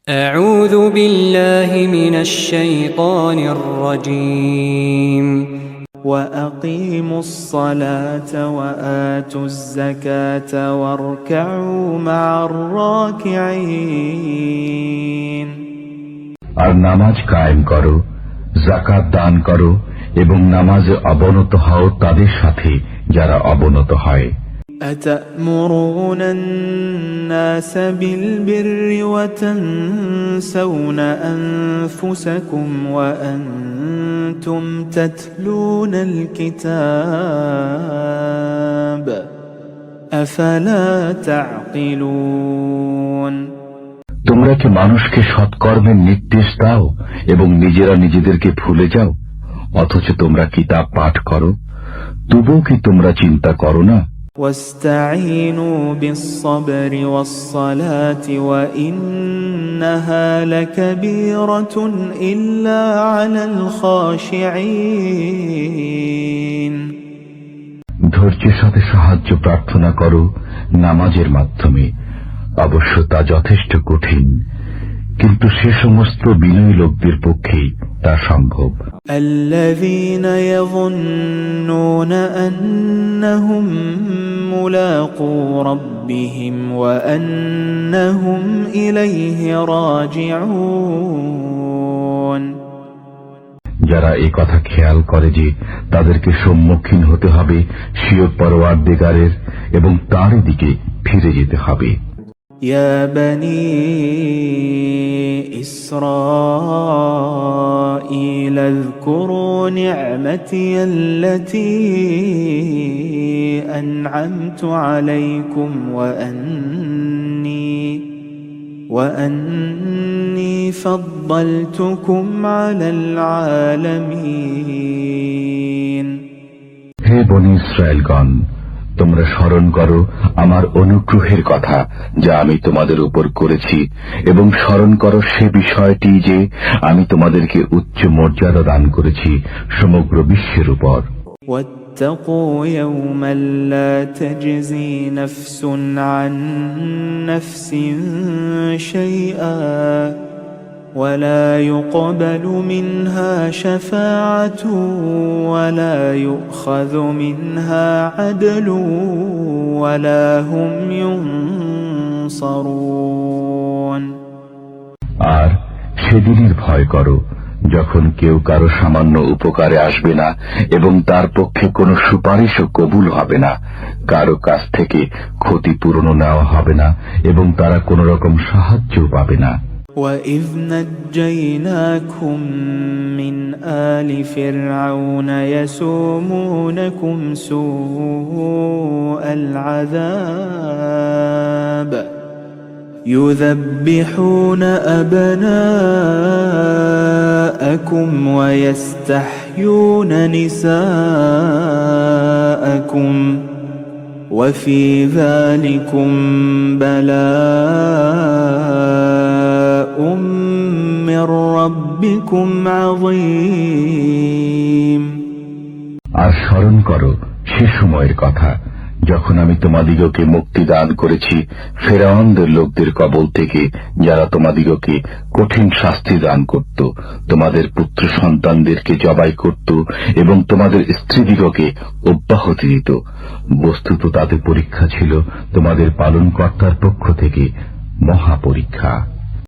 أعوذ بالله من الشيطان الرجيم وأقيموا الصلاة وآتوا الزكاة واركعوا مع الراكعين আর নামাজ কায়েম করো, যাকাত দান করো এবং নামাজে অবনত হও তাদের সাথে যারা অবনত হয়। أتأمرون الناس بالبر وتنسون أنفسكم وأنتم تتلون الكتاب أفلا تعقلون তোমরা কি মানুষকে সৎকর্মের নির্দেশ দাও এবং নিজেরা নিজেদেরকে ভুলে যাও, অথচ তোমরা কিতাব পাঠ করো? তবুও কি তোমরা চিন্তা করো না? واستعينوا بالصبر والصلاة وإنها لكبيرة إلا على الخاشعين ধৈর্যের সাথে সাহায্য প্রার্থনা করো নামাজের মাধ্যমে, অবশ্য তা যথেষ্ট কঠিন, কিন্তু সে সমস্ত বিনয়ী লোকদের পক্ষেই তা সম্ভব। الذين يظنون أنهم ملاقو ربهم وأنهم إليه راجعون যারা এই কথা খেয়াল করে যে তাদেরকে সম্মুখীন হতে হবে স্বীয় পরওয়ারদিগারের এবং তারই দিকে ফিরে যেতে হবে। يا بني إسرائيل اذكروا نعمتي التي أنعمت عليكم وأني فضلتكم على العالمين হে বনি ইসরায়েলগণ, তোমরা স্মরণ করো আমার অনুগ্রহের কথা যা আমি তোমাদের উপর করেছি, এবং স্মরণ করো সে বিষয়টি যে আমি তোমাদেরকে উচ্চ মর্যাদা দান করেছি সমগ্র বিশ্বের উপর। واتقوا يوما لا تجزي نفس عن نفس شيئا ولا يقبل منها شفاعة ولا يؤخذ منها عدل ولا هم ينصرون আর সেদিনের ভয় করো যখন কেউ কারো সামান্য উপকারে আসবে না এবং তার পক্ষে কোনো সুপারিশও কবুল হবে না, কারো কাছ থেকে ক্ষতিপূরণও নেওয়া হবে না এবং তারা কোন রকম সাহায্যও পাবে না। وَإِذْ نَجَّيْنَاكُمْ مِنْ آلِ فِرْعَوْنَ يَسُومُونَكُمْ سُوءَ الْعَذَابِ يُذَبِّحُونَ أَبْنَاءَكُمْ وَيَسْتَحْيُونَ نِسَاءَكُمْ وَفِي ذَلِكُمْ بَلَاءٌ مِّن رَّبِّكُمْ عَظِيمٌ আর স্মরণ করো সে সময়ের কথা যখন আমি তোমাদিগকে মুক্তি দান করেছি ফেরাউনদের লোকদের কবল থেকে, যারা তোমাদিগকে কঠিন শাস্তি দান করত, তোমাদের পুত্র সন্তানদেরকে জবাই করত এবং তোমাদের স্ত্রীদিগকে অব্যাহতি দিত। বস্তুত তাতে পরীক্ষা ছিল তোমাদের পালনকর্তার পক্ষ থেকে মহা পরীক্ষা।